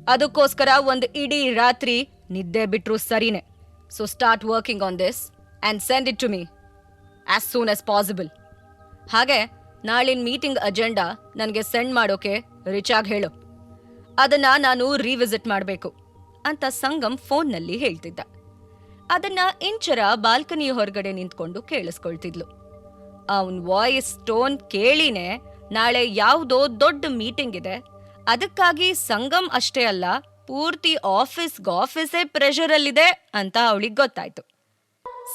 ಅದಕ್ಕೋಸ್ಕರ ಒಂದು ಇಡೀ ರಾತ್ರಿ ನಿದ್ದೆ ಬಿಟ್ರು ಸರಿನೆ. So start working on this and send it to me as soon as possible. ಹಾಗೆ ನಾಳಿನ ಮೀಟಿಂಗ್ ಅಜೆಂಡಾ ನನಗೆ ಸೆಂಡ್ ಮಾಡೋಕೆ ರಿಚಾಗ್ ಹೇಳು. ಅದನ್ನ ನಾನು ರಿವಿಸಿಟ್ ಮಾಡಬೇಕು ಅಂತ ಸಂಗಮ್ ಫೋನ್ನಲ್ಲಿ ಹೇಳ್ತಿದ್ದ. ಅದನ್ನ ಇಂಚರ ಬಾಲ್ಕನಿ ಹೊರಗಡೆ ನಿಂತ್ಕೊಂಡು ಕೇಳಿಸ್ಕೊಳ್ತಿದ್ಲು. ಅವನ್ ವಾಯ್ಸ್ ಟೋನ್ ಕೇಳಿನೇ ನಾಳೆ ಯಾವುದೋ ದೊಡ್ಡ ಮೀಟಿಂಗ್ ಇದೆ, ಅದಕ್ಕಾಗಿ ಸಂಗಮ್ ಅಷ್ಟೇ ಅಲ್ಲ ಪೂರ್ತಿ ಆಫೀಸೇ ಪ್ರೆಷರಲ್ಲಿದೆ ಅಂತ ಅವಳಿಗೆ ಗೊತ್ತಾಯ್ತು.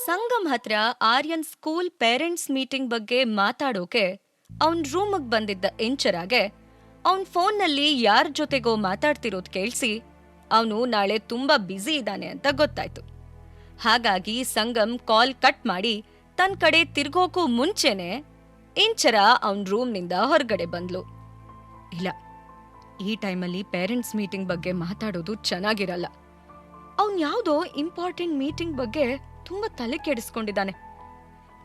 ಸಂಗಮ್ ಹತ್ರ ಆರ್ಯನ್ ಸ್ಕೂಲ್ ಪೇರೆಂಟ್ಸ್ ಮೀಟಿಂಗ್ ಬಗ್ಗೆ ಮಾತಾಡೋಕೆ ಅವನ್ ರೂಮಿಗೆ ಬಂದಿದ್ದ ಇಂಚರಾಗೆ ಅವನ್ ಫೋನ್ನಲ್ಲಿ ಯಾರ ಜೊತೆಗೋ ಮಾತಾಡ್ತಿರೋದ್ ಕೇಳಿಸಿ ಅವನು ನಾಳೆ ತುಂಬಾ ಬ್ಯುಸಿ ಇದ್ದಾನೆ ಅಂತ ಗೊತ್ತಾಯ್ತು. ಹಾಗಾಗಿ ಸಂಗಮ್ ಕಾಲ್ ಕಟ್ ಮಾಡಿ ತನ್ನ ಕಡೆ ತಿರ್ಗೋಕು ಮುಂಚೆನೆ ಇಂಚರ ಅವನ್ ರೂಮ್ನಿಂದ ಹೊರಗಡೆ ಬಂದ್ಲು. ಇಲ್ಲ, ಈ ಟೈಮಲ್ಲಿ ಪೇರೆಂಟ್ಸ್ ಮೀಟಿಂಗ್ ಬಗ್ಗೆ ಮಾತಾಡೋದು ಚೆನ್ನಾಗಿರಲ್ಲ. ಅವನ್ ಯಾವುದೋ ಇಂಪಾರ್ಟೆಂಟ್ ಮೀಟಿಂಗ್ ಬಗ್ಗೆ ತುಂಬಾ ತಲೆ ಕೆಡಿಸ್ಕೊಂಡಿದ್ದಾನೆ.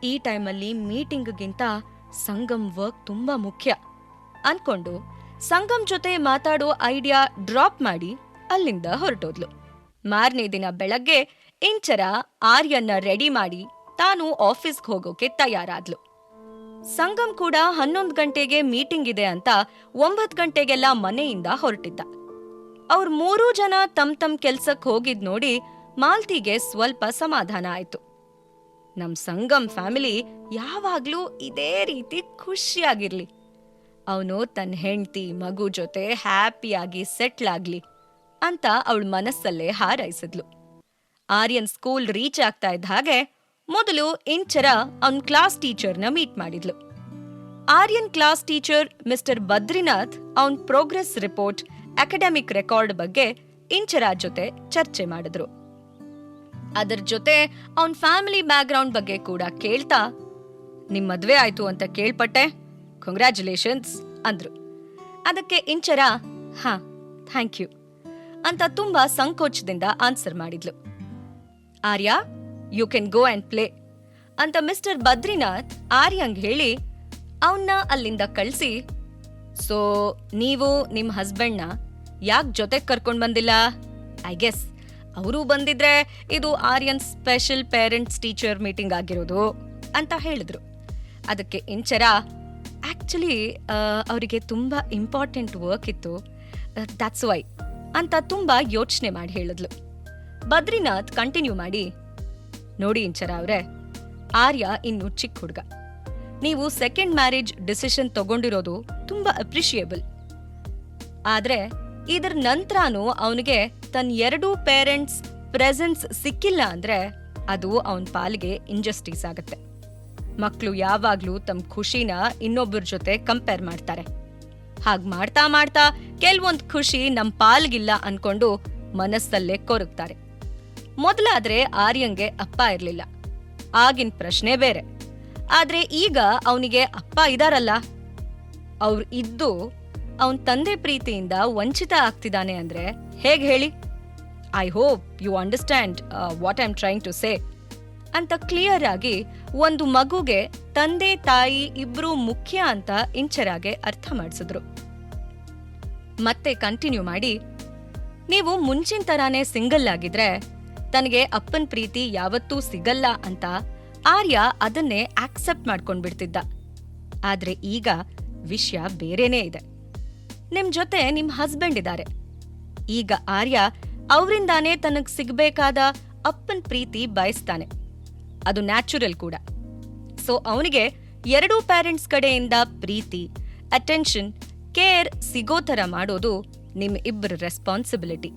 ಈ ಟೈಮಲ್ಲಿ ಮೀಟಿಂಗ್ಗಿಂತ ಸಂಗಮ್ ವರ್ಕ್ ತುಂಬಾ ಮುಖ್ಯ ಅನ್ಕೊಂಡು ಸಂಗಮ್ ಜೊತೆ ಮಾತಾಡೋ ಐಡಿಯಾ ಡ್ರಾಪ್ ಮಾಡಿ ಅಲ್ಲಿಂದ ಹೊರಟೋದ್ಲು. ಮಾರನೇ ದಿನ ಬೆಳಗ್ಗೆ ಇಂಚರ ಆರ್ಯನ್ನ ರೆಡಿ ಮಾಡಿ ತಾನು ಆಫೀಸ್ಗೆ ಹೋಗೋಕೆ ತಯಾರಾದ್ಲು. ಸಂಗಮ್ ಕೂಡ 11 ಗಂಟೆಗೆ ಮೀಟಿಂಗ್ ಇದೆ ಅಂತ 9 ಗಂಟೆಗೆಲ್ಲ ಮನೆಯಿಂದ ಹೊರಟಿದ್ದ. ಅವ್ರ 3 ಜನ ತಮ್ ಕೆಲ್ಸಕ್ ಹೋಗಿದ್ ನೋಡಿ ಮಾಲ್ತಿಗೆ ಸ್ವಲ್ಪ ಸಮಾಧಾನ ಆಯ್ತು. ನಮ್ ಸಂಗಮ್ ಫ್ಯಾಮಿಲಿ ಯಾವಾಗ್ಲೂ ಇದೇ ರೀತಿ ಖುಷಿಯಾಗಿರ್ಲಿ, ಅವನು ತನ್ನ ಹೆಂಡತಿ ಮಗು ಜೊತೆ ಹ್ಯಾಪಿಯಾಗಿ ಸೆಟ್ಲ್ ಆಗ್ಲಿ ಅಂತ ಅವಳ ಮನಸ್ಸಲ್ಲೇ ಹಾರೈಸಿದ್ಲು. ಆರ್ಯನ್ ಸ್ಕೂಲ್ ರೀಚ್ ಆಗ್ತಾ ಇದ್ದ ಹಾಗೆ ಮೊದಲು ಇಂಚರ ಅವನ್ ಕ್ಲಾಸ್ ಟೀಚರ್ನ ಮೀಟ್ ಮಾಡಿದ್ಲು. Aryan class teacher mister Badrinath ಅವನ್ ಪ್ರೋಗ್ರೆಸ್ ರಿಪೋರ್ಟ್, ಅಕಾಡೆಮಿಕ್ ರೆಕಾರ್ಡ್ ಬಗ್ಗೆ ಇಂಚರ ಜೊತೆ ಚರ್ಚೆ ಮಾಡಿದ್ರು. ಅದರ ಜೊತೆ ಅವನ್ ಫ್ಯಾಮಿಲಿ ಬ್ಯಾಕ್ಗ್ರೌಂಡ್ ಬಗ್ಗೆ ಕೂಡ ಕೇಳ್ತಾ, ನಿಮ್ ಮದ್ವೆ ಆಯ್ತು ಅಂತ ಕೇಳ್ಪಟ್ಟೆ, ಕಂಗ್ರ್ಯಾಚುಲೇಷನ್ಸ್ ಅಂದ್ರು. ಅದಕ್ಕೆ ಇಂಚರ ಹಾ ಥ್ಯಾಂಕ್ ಯು ಅಂತ ತುಂಬಾ ಸಂಕೋಚದಿಂದ ಆನ್ಸರ್ ಮಾಡಿದ್ಲು. Arya, you can go and play ಅಂತ ಮಿಸ್ಟರ್ ಬದ್ರಿನಾಥ್ ಆರ್ಯಂಗ್ ಹೇಳಿ ಅವನ್ನ ಅಲ್ಲಿಂದ ಕಳಿಸಿ, ಸೊ ನೀವು ನಿಮ್ ಹಸ್ಬೆಂಡ್ನ ಯಾಕೆ ಜೊತೆಗೆ ಕರ್ಕೊಂಡ್ ಬಂದಿಲ್ಲ? ಐ ಗೆಸ್ ಅವರು ಬಂದಿದ್ರೆ ಇದು Aryan special parents teacher meeting ಆಗಿರೋದು ಅಂತ ಹೇಳಿದ್ರು. ಅದಕ್ಕೆ ಇಂಚರ ಆಕ್ಚುಲಿ ಅವರಿಗೆ ತುಂಬಾ ಇಂಪಾರ್ಟೆಂಟ್ ವರ್ಕ್ ಇತ್ತು, ದಟ್ಸ್ ವೈ ಅಂತ ತುಂಬಾ ಯೋಚನೆ ಮಾಡಿ ಹೇಳಿದ್ಲು. ಬದ್ರಿನಾಥ್ ಕಂಟಿನ್ಯೂ ಮಾಡಿ, ನೋಡಿ ಇಂಚರ ಅವ್ರೆ, ಆರ್ಯ ಇನ್ನು ಚಿಕ್ಕ ಹುಡುಗ. ನೀವು ಸೆಕೆಂಡ್ ಮ್ಯಾರೇಜ್ ಡಿಸಿಷನ್ ತಗೊಂಡಿರೋದು ತುಂಬಾ ಅಪ್ರಿಷಿಯೇಬಲ್. ಆದ್ರೆ ಇದರ ನಂತರನೂ ಅವನಿಗೆ ತನ್ನ 2 ಪೇರೆಂಟ್ಸ್ ಪ್ರೆಸೆನ್ಸ್ ಸಿಕ್ಕಿಲ್ಲ ಅಂದ್ರೆ ಅದು ಅವನ ಪಾಲಿಗೆ ಇಂಜಸ್ಟಿಸ್ ಆಗತ್ತೆ. ಮಕ್ಕಳು ಯಾವಾಗ್ಲೂ ತಮ್ಮ ಖುಷಿನ ಇನ್ನೊಬ್ಬರ ಜೊತೆ ಕಂಪೇರ್ ಮಾಡ್ತಾರೆ. ಹಾಗ್ ಮಾಡ್ತಾ ಮಾಡ್ತಾ ಕೆಲವೊಂದು ಖುಷಿ ನಮ್ ಪಾಲ್ಗಿಲ್ಲ ಅನ್ಕೊಂಡು ಮನಸ್ಸಲ್ಲೇ ಕೊರಗ್ತಾರೆ. ಮೊದಲಾದ್ರೆ ಆರ್ಯಂಗೆ ಅಪ್ಪ ಇರ್ಲಿಲ್ಲ, ಆಗಿನ ಪ್ರಶ್ನೆ ಬೇರೆ. ಆದ್ರೆ ಈಗ ಅವನಿಗೆ ಅಪ್ಪ ಇದಾರಲ್ಲ, ಅವ್ರು ಇದ್ದು ಅವನ್ ತಂದೆ ಪ್ರೀತಿಯಿಂದ ವಂಚಿತ ಆಗ್ತಿದ್ದಾನೆ ಅಂದ್ರೆ ಹೇಗ್ ಹೇಳಿ? I hope you understand what I am trying to say ಅಂತ ಕ್ಲಿಯರ್ ಆಗಿ ಒಂದು ಮಗುಗೆ ತಂದೆ ತಾಯಿ ಇಬ್ರು ಮುಖ್ಯ ಅಂತ ಇಂಚರಾಗೆ ಅರ್ಥ ಮಾಡಿಸಿದ್ರು. ಮತ್ತೆ ಕಂಟಿನ್ಯೂ ಮಾಡಿ, ನೀವು ಮುಂಚಿನ ತರಾನೇ ಸಿಂಗಲ್ ಆಗಿದ್ರೆ ತನಗೆ ಅಪ್ಪನ್ ಪ್ರೀತಿ ಯಾವತ್ತೂ ಸಿಗಲ್ಲ ಅಂತ ಆರ್ಯ ಅದನ್ನೇ ಆಕ್ಸೆಪ್ಟ್ ಮಾಡ್ಕೊಂಡ್ಬಿಡ್ತಿದ್ದ. ಆದ್ರೆ ಈಗ ವಿಷಯ ಬೇರೆನೇ ಇದೆ. ನಿಮ್ ಜೊತೆ ನಿಮ್ ಹಸ್ಬೆಂಡ್ ಇದ್ದಾರೆ. ಈಗ ಆರ್ಯ ಅವರಿಂದಾನೇ ತನಗ್ ಸಿಗ್ಬೇಕಾದ ಅಪ್ಪನ್ ಪ್ರೀತಿ ಬಯಸ್ತಾನೆ, ಅದು ನ್ಯಾಚುರಲ್ ಕೂಡ. ಸೊ ಅವನಿಗೆ 2 ಪೇರೆಂಟ್ಸ್ ಕಡೆಯಿಂದ ಪ್ರೀತಿ, ಅಟೆನ್ಷನ್, ಕೇರ್ ಸಿಗೋ ಥರ ಮಾಡೋದು ನಿಮ್ ಇಬ್ಬರ ರೆಸ್ಪಾನ್ಸಿಬಿಲಿಟಿ.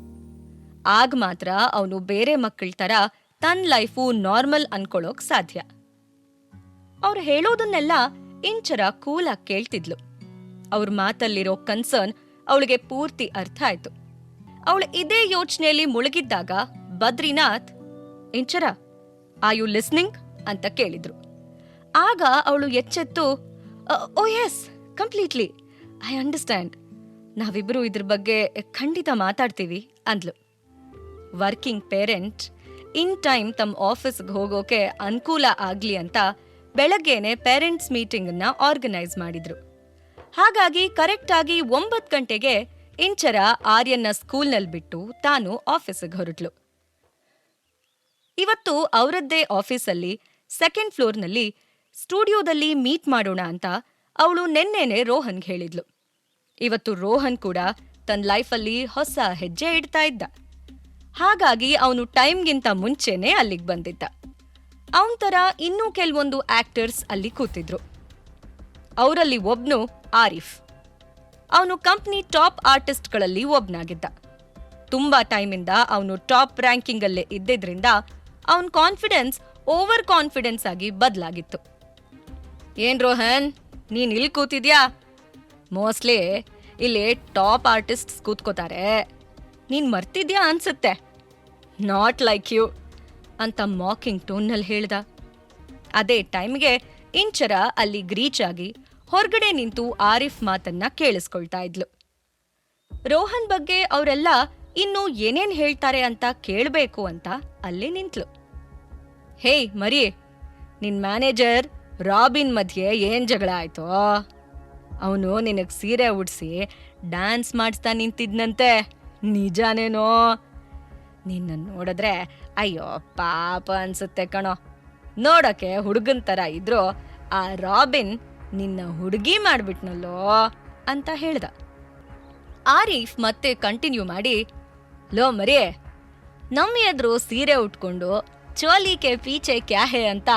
ಆಗ ಮಾತ್ರ ಅವನು ಬೇರೆ ಮಕ್ಕಳ ತರ ತನ್ನ ಲೈಫು ನಾರ್ಮಲ್ ಅನ್ಕೊಳ್ಳೋಕ್ ಸಾಧ್ಯ. ಅವ್ರು ಹೇಳೋದನ್ನೆಲ್ಲ ಇಂಚರ ಕೂಲಾಗಿ ಕೇಳ್ತಿದ್ಲು. ಅವ್ರ ಮಾತಲ್ಲಿರೋ ಕನ್ಸರ್ನ್ ಅವಳಿಗೆ ಪೂರ್ತಿ ಅರ್ಥ ಆಯ್ತು. ಅವಳು ಇದೇ ಯೋಚನೆಯಲ್ಲಿ ಮುಳುಗಿದ್ದಾಗ Badrinath, Inchara are you listening ಅಂತ ಕೇಳಿದ್ರು. ಆಗ ಅವಳು ಎಚ್ಚೆತ್ತು, oh yes, completely, I understand, ನಾವಿಬ್ರು ಇದ್ರ ಬಗ್ಗೆ ಖಂಡಿತ ಮಾತಾಡ್ತೀವಿ ಅಂದ್ಲು. ವರ್ಕಿಂಗ್ ಪೇರೆಂಟ್ ಇನ್ ಟೈಮ್ ತಮ್ಮ ಆಫೀಸ್ಗೆ ಹೋಗೋಕೆ ಅನುಕೂಲ ಆಗ್ಲಿ ಅಂತ ಬೆಳಗ್ಗೆನೆ ಪೇರೆಂಟ್ಸ್ ಮೀಟಿಂಗ್ ಅನ್ನ ಆರ್ಗನೈಸ್ ಮಾಡಿದ್ರು. ಹಾಗಾಗಿ ಕರೆಕ್ಟ್ ಆಗಿ 9 ಗಂಟೆಗೆ ಇಂಚರ ಆರ್ಯನ್ನ ಸ್ಕೂಲ್ನಲ್ಲಿ ಬಿಟ್ಟು ತಾನು ಆಫೀಸಿಗೆ ಹೊರಟ್ಲು. ಇವತ್ತು ಅವರದ್ದೇ ಆಫೀಸಲ್ಲಿ ಸೆಕೆಂಡ್ ಫ್ಲೋರ್ನಲ್ಲಿ ಸ್ಟುಡಿಯೋದಲ್ಲಿ ಮೀಟ್ ಮಾಡೋಣ ಅಂತ ಅವಳು ನೆನ್ನೆನೆ ರೋಹನ್ಗೆ ಹೇಳಿದ್ಲು. ಇವತ್ತು ರೋಹನ್ ಕೂಡ ತನ್ನ ಲೈಫಲ್ಲಿ ಹೊಸ ಹೆಜ್ಜೆ ಇಡ್ತಾ ಇದ್ದ. ಹಾಗಾಗಿ ಅವನು ಟೈಮ್ಗಿಂತ ಮುಂಚೆನೆ ಅಲ್ಲಿಗೆ ಬಂದಿದ್ದ. ಅವನ ತರ ಇನ್ನೂ ಕೆಲವೊಂದು ಆಕ್ಟರ್ಸ್ ಅಲ್ಲಿ ಕೂತಿದ್ರು. ಅವರಲ್ಲಿ ಒಬ್ನು ಆರಿಫ್. ಅವನು ಕಂಪ್ನಿ ಟಾಪ್ ಆರ್ಟಿಸ್ಟ್ಗಳಲ್ಲಿ ಒಬ್ನಾಗಿದ್ದ. ತುಂಬಾ ಟೈಮಿಂದ ಅವನು ಟಾಪ್ ರ್ಯಾಂಕಿಂಗ್ ಅಲ್ಲೇ ಇದ್ದಿದ್ರಿಂದ ಅವನ ಕಾನ್ಫಿಡೆನ್ಸ್ ಓವರ್ ಕಾನ್ಫಿಡೆನ್ಸ್ ಆಗಿ ಬದಲಾಗಿತ್ತು. ಏನ್ ರೋಹನ್, ನೀನ್ ಇಲ್ಲಿ ಕೂತಿದ್ಯಾ? ಮೋಸ್ಟ್ಲಿ ಇಲ್ಲಿ ಟಾಪ್ ಆರ್ಟಿಸ್ಟ್ಸ್ ಕೂತ್ಕೋತಾರೆ, ನೀನ್ ಮರ್ತಿದ್ಯಾ ಅನ್ಸುತ್ತೆ. ನಾಟ್ ಲೈಕ್ ಯು ಅಂತ ಮಾಕಿಂಗ್ ಟೋನ್ನಲ್ಲಿ ಹೇಳ್ದ. ಅದೇ ಟೈಮ್ಗೆ ಇಂಚರ ಅಲ್ಲಿ ಗ್ರೀಚ್ ಆಗಿ ಹೊರಗಡೆ ನಿಂತು ಆರಿಫ್ ಮಾತನ್ನ ಕೇಳಿಸ್ಕೊಳ್ತಾ ಇದ್ಲು. ರೋಹನ್ ಬಗ್ಗೆ ಅವರೆಲ್ಲ ಇನ್ನು ಏನೇನ್ ಹೇಳ್ತಾರೆ ಅಂತ ಕೇಳಬೇಕು ಅಂತ ಅಲ್ಲಿ ನಿಂತ್ಲು. ಹೇ ಮರಿ, ನಿನ್ ಮ್ಯಾನೇಜರ್ ರಾಬಿನ್ ಮಧ್ಯೆ ಏನ್ ಜಗಳ ಆಯ್ತೋ? ಅವನು ನಿನಗ್ ಸೀರೆ ಉಡ್ಸಿ ಡ್ಯಾನ್ಸ್ ಮಾಡಿಸ್ತಾ ನಿಂತಿದ್ನಂತೆ, ನಿಜಾನೇನೋ? ನಿನ್ನ ನೋಡಿದ್ರೆ ಅಯ್ಯೋ ಪಾಪ ಅನ್ಸುತ್ತೆ ಕಣೋ. ನೋಡಕ್ಕೆ ಹುಡುಗನ್ ತರ ಇದ್ರು ಆ ರಾಬಿನ್ ನಿನ್ನ ಹುಡುಗಿ ಮಾಡ್ಬಿಟ್ನಲ್ಲೋ ಅಂತ ಹೇಳ್ದ. ಆರಿಫ್ ಮತ್ತೆ ಕಂಟಿನ್ಯೂ ಮಾಡಿ, ಲೋ ಮರಿಯೇ, ನಮ್ಮ ಎದುರು ಸೀರೆ ಉಟ್ಕೊಂಡು ಚೋಲಿಕೆ ಪೀಚೆ ಕ್ಯಾಹೆ ಅಂತ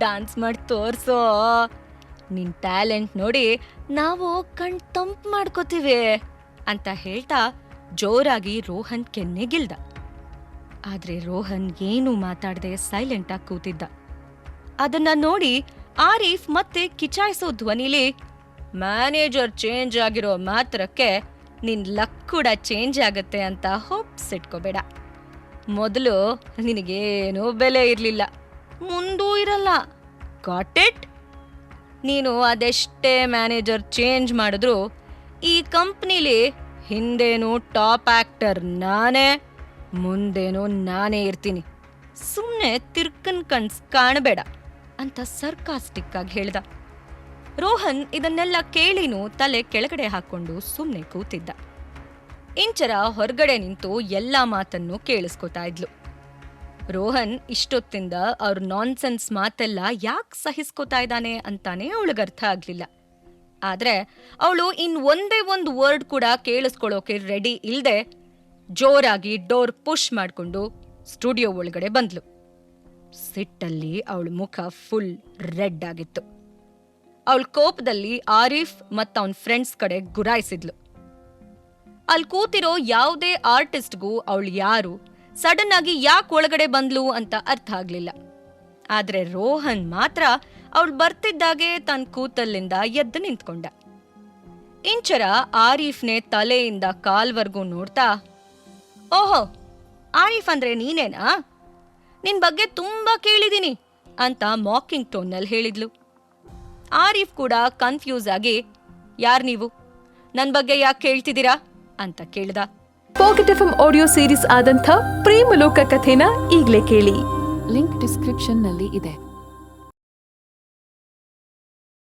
ಡಾನ್ಸ್ ಮಾಡಿ ತೋರ್ಸೋ. ನಿನ್ ಟ್ಯಾಲೆಂಟ್ ನೋಡಿ ನಾವು ಕಣ್ ತಂಪ್ ಮಾಡ್ಕೋತೀವಿ ಅಂತ ಹೇಳ್ತಾ ಜೋರಾಗಿ ರೋಹನ್ ಕೆನ್ನೆಗಿಲ್ದ. ಆದ್ರೆ ರೋಹನ್ ಏನೂ ಮಾತಾಡದೆ ಸೈಲೆಂಟ್ ಆಗಿ ಕೂತಿದ್ದ. ಅದನ್ನ ನೋಡಿ ಆರಿಫ್ ಮತ್ತೆ ಕಿಚಾಯಿಸೋ ಧ್ವನಿಲಿ, ಮ್ಯಾನೇಜರ್ ಚೇಂಜ್ ಆಗಿರೋ ಮಾತ್ರಕ್ಕೆ ನಿನ್ ಲಕ್ ಕೂಡ ಚೇಂಜ್ ಆಗತ್ತೆ ಅಂತ ಹೋಪ್ಸ್ ಇಟ್ಕೋಬೇಡ. ಮೊದಲು ನಿನಗೇನೂ ಬೆಲೆ ಇರ್ಲಿಲ್ಲ, ಮುಂದೂ ಇರಲ್ಲ. Got it? ನೀನು ಅದೆಷ್ಟೇ ಮ್ಯಾನೇಜರ್ ಚೇಂಜ್ ಮಾಡಿದ್ರು ಈ ಕಂಪ್ನಿಲಿ ಹಿಂದೇನು ಟಾಪ್ ಆಕ್ಟರ್ ನಾನೇ, ಮುಂದೇನು ನಾನೇ ಇರ್ತೀನಿ. ಸುಮ್ಮನೆ ತಿರ್ಕನ್ ಕಣ್ಸ್ ಕಾಣಬೇಡ ಅಂತ ಸರ್ಕಾಸ್ಟಿಕ್ ಆಗಿ ಹೇಳ್ದ. ರೋಹನ್ ಇದನ್ನೆಲ್ಲ ಕೇಳಿನೂ ತಲೆ ಕೆಳಗಡೆ ಹಾಕೊಂಡು ಸುಮ್ಮನೆ ಕೂತಿದ್ದ. ಇಂಚರ ಹೊರಗಡೆ ನಿಂತು ಎಲ್ಲ ಮಾತನ್ನು ಕೇಳಿಸ್ಕೊತಾ ಇದ್ಲು. ರೋಹನ್ ಇಷ್ಟೊತ್ತಿಂದ ಅವ್ರ ನಾನ್ಸೆನ್ಸ್ ಮಾತೆಲ್ಲ ಯಾಕೆ ಸಹಿಸ್ಕೋತಾ ಇದ್ದಾನೆ ಅಂತಾನೆ ಅವಳಿಗರ್ಥ ಆಗ್ಲಿಲ್ಲ. ಆದ್ರೆ ಅವಳು ಒಂದೇ ಒಂದು ವರ್ಡ್ ಕೂಡ ಕೇಳಿಸ್ಕೊಳ್ಳೋಕೆ ರೆಡಿ ಇಲ್ದೆ ಜೋರಾಗಿ ಡೋರ್ ಪುಷ್ ಮಾಡ್ಕೊಂಡು ಸ್ಟುಡಿಯೋ ಒಳಗಡೆ ಬಂದ್ಲು. ಸಿಟ್ಟಲ್ಲಿ ಅವಳ ಮುಖ ಫುಲ್ ರೆಡ್ ಆಗಿತ್ತು. ಅವಳ ಕೋಪದಲ್ಲಿ ಆರಿಫ್ ಮತ್ತ ಅವನ್ ಫ್ರೆಂಡ್ಸ್ ಕಡೆ ಗುರಾಯಿಸಿದ್ಲು. ಅಲ್ಲಿ ಕೂತಿರೋ ಯಾವುದೇ ಆರ್ಟಿಸ್ಟ್ಗೂ ಅವಳು ಯಾರು, ಸಡನ್ ಆಗಿ ಯಾಕೆ ಒಳಗಡೆ ಬಂದ್ಲು ಅಂತ ಅರ್ಥ ಆಗ್ಲಿಲ್ಲ. ಆದ್ರೆ ರೋಹನ್ ಮಾತ್ರ ಅವಳು ಬರ್ತಿದ್ದಾಗೆ ತನ್ನ ಕೂತಲ್ಲಿಂದ ಎದ್ದು ನಿಂತ್ಕೊಂಡ. ಇಂಚರ ಆರಿಫ್ನೆ ತಲೆಯಿಂದ ಕಾಲ್ವರ್ಗೂ ನೋಡ್ತಾ, ಓಹೋ, ಆರಿಫ್ ಅಂದ್ರೆ ನೀನೇನಾ? ನಿನ್ ಬಗ್ಗೆ ತುಂಬಾ ಕೇಳಿದೀನಿ ಅಂತ ಮಾಕಿಂಗ್ ಟೋನ್ನಲ್ಲಿ ಹೇಳಿದ್ಲು. ಆರಿಫ್ ಕೂಡ ಕನ್ಫ್ಯೂಸ್ ಆಗಿ, ಯಾರ್ ನೀವು, ನನ್ ಬಗ್ಗೆ ಯಾಕೆ ಕೇಳ್ತಿದ್ದೀರಾ ಅಂತ ಕೇಳ್ದ. ಪಾಕೆಟ್ ಎಫ್ಎಂ ಆಡಿಯೋ ಸೀರೀಸ್ ಆದಂಥ ಪ್ರೇಮಲೋಕ ಕಥೆನ ಈಗ್ಲೇ ಕೇಳಿ. ಲಿಂಕ್ ಡಿಸ್ಕ್ರಿಪ್ಷನ್ ನಲ್ಲಿ ಇದೆ.